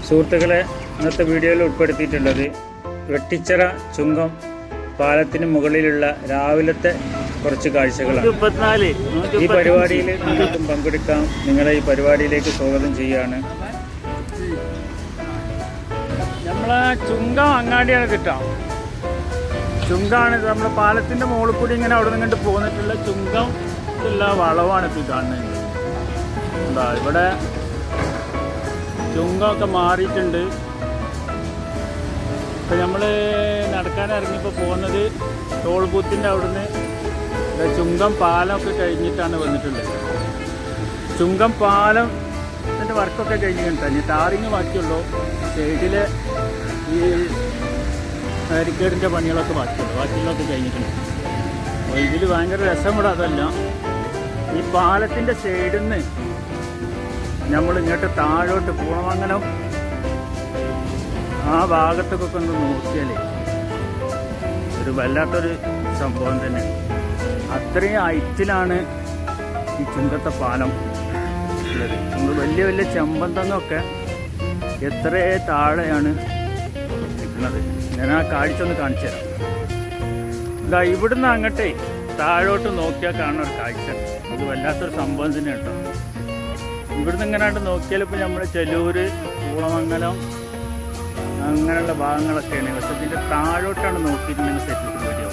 സുഹൃത്തുക്കളെ, ഇന്നത്തെ വീഡിയോയിൽ ഉൾപ്പെടുത്തിയിട്ടുള്ളത് വെട്ടിച്ചിറ ചുങ്കം പാലത്തിന് മുകളിലുള്ള രാവിലത്തെ കുറച്ച് കാഴ്ചകളാണ്. ഈ പരിപാടിയിൽ നിങ്ങൾക്കും പങ്കെടുക്കാം. നിങ്ങളെ ഈ പരിപാടിയിലേക്ക് സ്വാഗതം ചെയ്യുകയാണ്. നമ്മളെ ചുങ്കം അങ്ങാടിയാണ് കിട്ടാം. ചുങ്കാണ് നമ്മുടെ പാലത്തിൻ്റെ മുകളിൽ കൂടി ഇങ്ങനെ അവിടെ നിന്ന് കണ്ട് പോന്നിട്ടുള്ള ചുങ്കം ഉള്ള വളവാണ് ഇത് കാണുന്നത്. എന്താ ഇവിടെ ചുങ്കമൊക്കെ മാറിയിട്ടുണ്ട്. ഇപ്പം നമ്മൾ നടക്കാൻ ഇറങ്ങിയപ്പോൾ പോകുന്നത് ടോൾ ബൂത്തിൻ്റെ അവിടുന്ന് ചുങ്കം പാലമൊക്കെ കഴിഞ്ഞിട്ടാണ് വന്നിട്ടുള്ളത്. ചുങ്കം പാലത്തിൻ്റെ വർക്കൊക്കെ കഴിഞ്ഞിട്ടുണ്ട്. ടാറിങ് ബാക്കിയുള്ളൂ. സൈഡിലെ ഈ ബാരിക്കേഡിൻ്റെ പണികളൊക്കെ ബാക്കിയുള്ളതൊക്കെ കഴിഞ്ഞിട്ടുണ്ട്. അപ്പോൾ ഇതിൽ ഭയങ്കര രസം കൂടെ അതല്ല, ഈ പാലത്തിൻ്റെ സൈഡിൽ നിന്ന് നമ്മൾ ഇങ്ങോട്ട് താഴോട്ട് പൂണമംഗലം ആ ഭാഗത്തൊക്കെ ഒന്ന് നോക്കിയാൽ ഒരു വല്ലാത്തൊരു സംഭവം തന്നെ. അത്രയും ഹൈറ്റിലാണ് ഈ ചുങ്കത്തെ പാലം ഉള്ളത്. നമ്മൾ വലിയ വലിയ ചെമ്പന്തങ്ങൊക്കെ എത്ര താഴെയാണ് നിൽക്കുന്നത്. ഞാൻ ആ കാഴ്ച ഒന്ന് കാണിച്ചു തരാം. എന്താ ഇവിടുന്ന് അങ്ങോട്ടേ താഴോട്ട് നോക്കിയാൽ കാണുന്ന ഒരു കാഴ്ച, അത് വല്ലാത്തൊരു സംഭവം തന്നെ കേട്ടോ. ഇവിടുന്ന് ഇങ്ങനെയായിട്ട് നോക്കിയാൽ ഇപ്പോൾ നമ്മൾ ചെല്ലൂര്, പൂളമംഗലം അങ്ങനെയുള്ള ഭാഗങ്ങളൊക്കെയാണ്. പക്ഷെ ഇതിൻ്റെ താഴോട്ടാണ് നോക്കിയിട്ടുണ്ടെങ്കിൽ സെറ്റ് വീഡിയോ.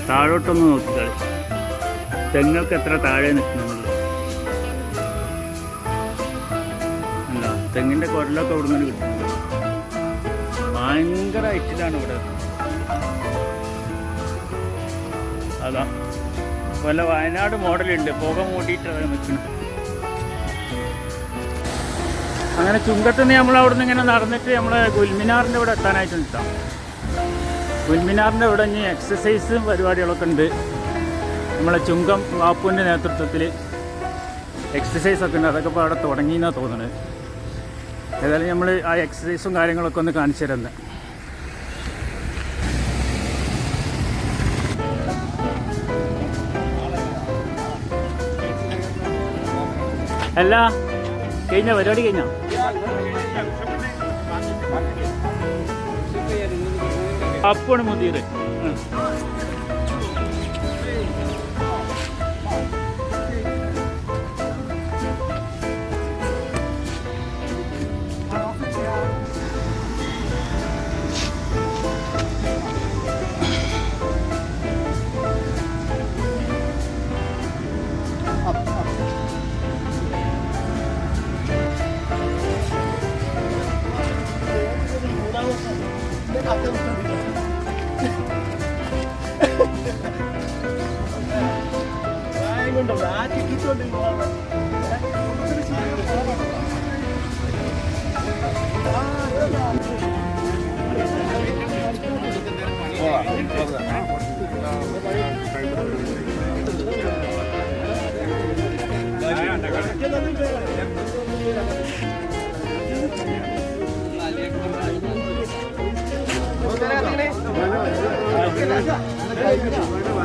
താഴോട്ടൊന്ന് നോക്കിയാൽ തെങ്ങൊക്കെ എത്ര താഴെ നിൽക്കുന്നുള്ളൂ. അല്ല, തെങ്ങിൻ്റെ കുരലൊക്കെ ഇവിടെ നിന്ന് കിട്ടുന്നുണ്ട്. ഭയങ്കര ഹൈറ്റിലാണ് ഇവിടെ. അതാ വല്ല വയനാട് മോഡലുണ്ട്, പുക മൂടിയിട്ട് അവിടെ നിൽക്കുന്നത്. അങ്ങനെ ചുങ്കത്തുനിന്ന് നമ്മൾ അവിടെ നിന്ന് ഇങ്ങനെ നടന്നിട്ട് നമ്മളെ ഗുൽമിനാറിൻ്റെ ഇവിടെ എത്താനായിട്ട് നിൽക്കാം. ഗുൽമിനാറിൻ്റെ ഇവിടെ ഇനി എക്സസൈസും പരിപാടികളൊക്കെ ഉണ്ട്. നമ്മളെ ചുങ്കം വാപ്പുവിൻ്റെ നേതൃത്വത്തിൽ എക്സസൈസൊക്കെ ഉണ്ട്. അതൊക്കെ ഇപ്പോൾ അവിടെ തുടങ്ങിയെന്നാണ് തോന്നുന്നത്. ഏതായാലും നമ്മൾ ആ എക്സസൈസും കാര്യങ്ങളൊക്കെ ഒന്ന് കാണിച്ചു തരുന്നത്. അല്ല, കഴിഞ്ഞ പരിപാടി കഴിഞ്ഞോ? അപ്പാണ് മുതിർ.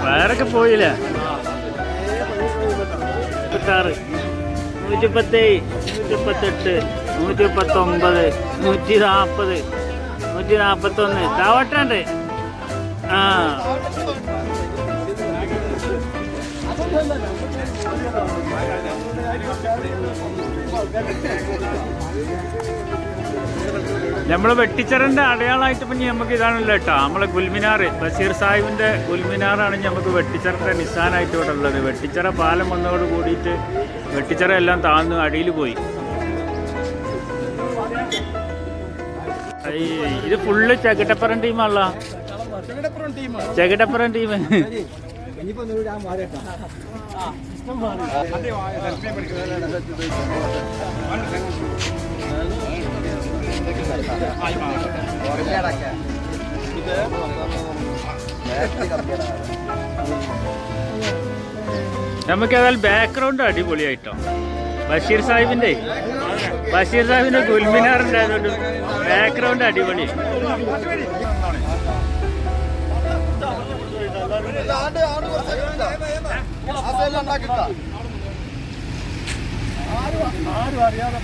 വയറൊക്കെ പോയില്ലേ? 156, 117, 118, 119, 140, 141 താവട്ടുണ്ട്. ആ നമ്മൾ വെട്ടിച്ചിറൻ്റെ അടയാളമായിട്ട് ഇപ്പം നമുക്ക് ഇതാണല്ലോ കേട്ടോ. നമ്മളെ ഗുൽമിനാർ, ബഷീർ സാഹിബിൻ്റെ ഗുൽമിനാറാണ് നമുക്ക് വെട്ടിച്ചിറൻ്റെ നിസാനായിട്ട് ഇവിടെ ഉള്ളത്. വെട്ടിച്ചിറ പാലം വന്നതോട് കൂടിയിട്ട് വെട്ടിച്ചിറ എല്ലാം താഴ്ന്നു അടിയിൽ പോയി. ഇത് ഫുള്ള് ചെകിട്ടപ്പുറം ടീമാണല്ലോ. ചെകിട്ടപ്പുറം ടീം. നമുക്ക് ഏതായാലും ബാക്ക്ഗ്രൗണ്ട് അടിപൊളിയായിട്ടോ. ബഷീർ സാഹിബിൻ്റെ ഗുൽമിനാറിൻ്റെ ആയതുകൊണ്ട് ബാക്ക്ഗ്രൗണ്ട് അടിപൊളി. ആരും അറിയാതെ